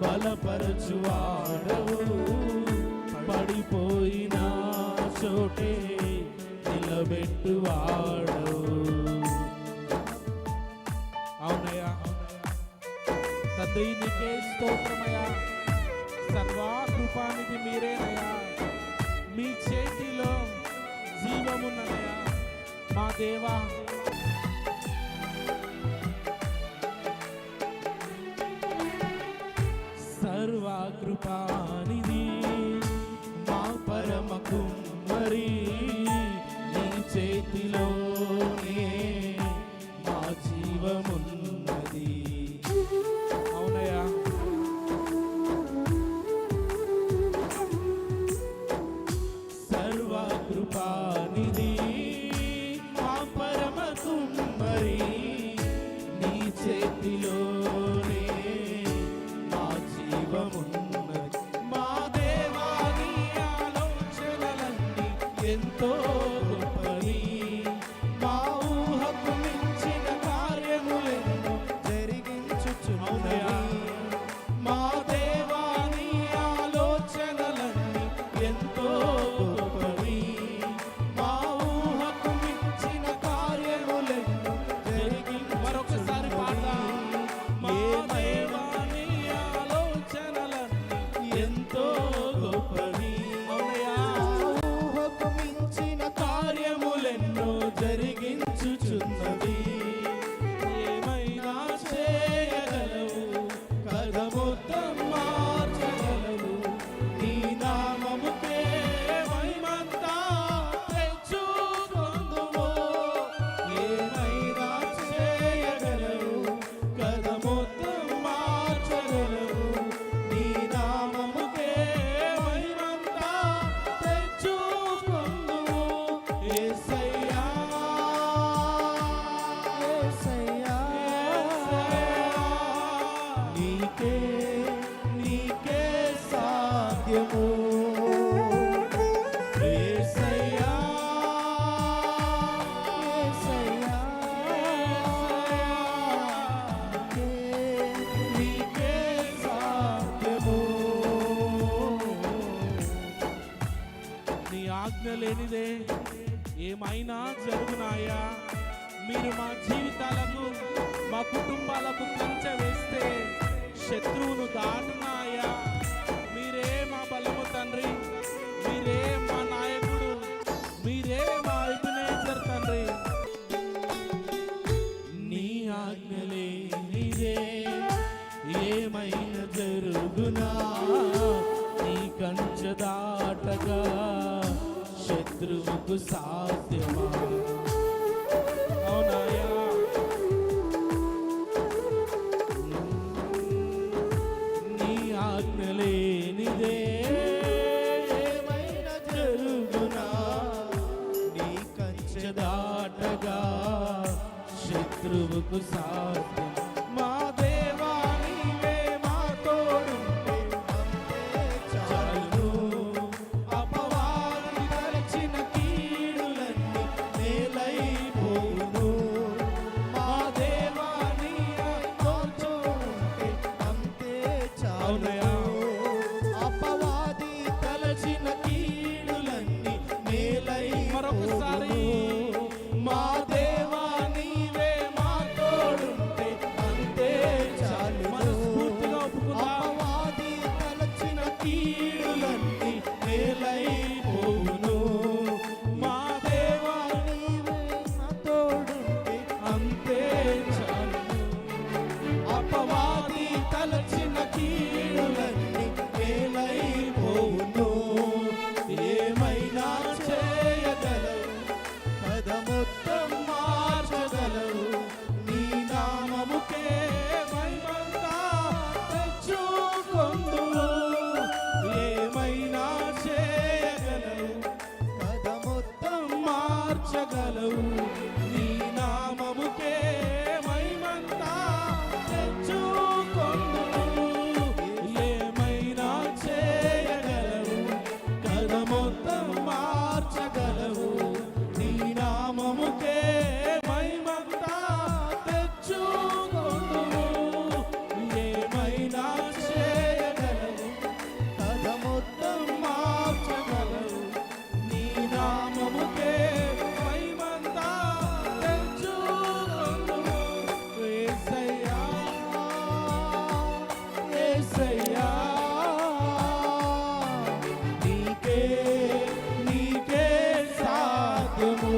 బలపరచువాడవు, పడిపోయిన చోటే నిలబెట్టువాడవు. అవునయ్యా తండ్రి, నీకే స్తోత్రమయ్యా. సర్వాకృపానిధి మీరేనయ్యా. మీ చేతిలో జీవమున్నదయ్యా మా దేవా. సర్వకృపానిధి మా పరమ కుమ్మరి, నీ చేతిలోనే మా జీవమున్నది. అవునయ్యా సర్వకృపానిధి మా పరమ కుమ్మరి, నీ చేతిలోనే ఉన్నది. మా దేవా నీ ఆలోచనలన్నీ ఎంతో గొప్పవి, మా ఊహకు మించిన కార్యములెన్నో జరిగించుచున్నవి. మా దేవా నీ ఆలోచనలన్నీ ఎంతో గొప్పవి, మా ఊహకు మించిన కార్యములెన్నో జరిగించు. మరొకసారి పాట. మా దేవా ఎంతో గొప్పవి, ఊహకు మించిన కార్యములెన్నో జరిగించుచున్నవి. ఏమైనా చేయగలవు, కథ మొత్తం మార్చగలవు. నీ నామముకే మహిమంతా తెచ్చుకొందుము. ఏమైనా చేయగలవు, కథ మొత్తం మార్చగలవు. నీకే సాధ్యము యేసయ్యా, యేసయ్యా, నీకే సాధ్యము. నీ ఆజ్ఞ లేనిదే ఏమైనా జరుగునాయా. మీరు మా జీవితాలకు, మా కుటుంబాలకు కంచె వేస్తే శత్రువును దాటునాయా. మీరే మా బలము తండ్రి, మీరే మా నాయకుడు, మీరే మా ఎబెనేజర్ తండ్రి. నీ ఆజ్ఞలే నీదే ఏమైనా జరుగునా. నీ కంచె దాటగా శత్రువుకు సాధ్యమా. అవునాయా ఆజ్ఞలేనిదే ఏమైనా జరుగునా. నీ కంచె దాటగా శత్రువుకు సాధ్యం. మా దేవా నీవే మా తోడుంటే అంతే చాలు. అపవాది తలచిన కీడులన్నీ నేలైపోవును. మా దేవా నీ తోడుంటే అంతే చాలు. అపవాది తలచిన కీడులన్నీ నేలై. మరొకసారి. మా దేవా నీవే మా తోడుంటే అంతే చాలు. మనస్ఫూర్తిగా ఒప్పుకుందాం. అపవాది తలచిన కీడులన్నీ నేలైపోవును. మా దేవా నీవే మా తోడుంటే అంతే చాలు. అపవాది తలచిన కీడులన్నీ యేసయ్యా నీకే నీకే సాధ్యము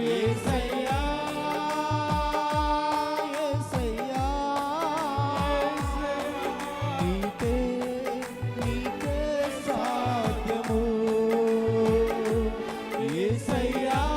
యేసయ్యా యేసయ్యా నీకే నీకే సాధ్యము యేసయ్యా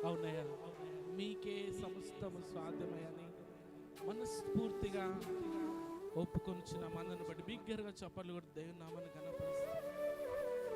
అవునయ్యా మీకే సమస్తము సాధ్యమయ్యని మనస్ఫూర్తిగా ఒప్పుకొనిచిన మనను బట్టి బిగ్గరగా చప్పట్లు కూడా దేవుని నామాన్ని కనపరుస్తాం.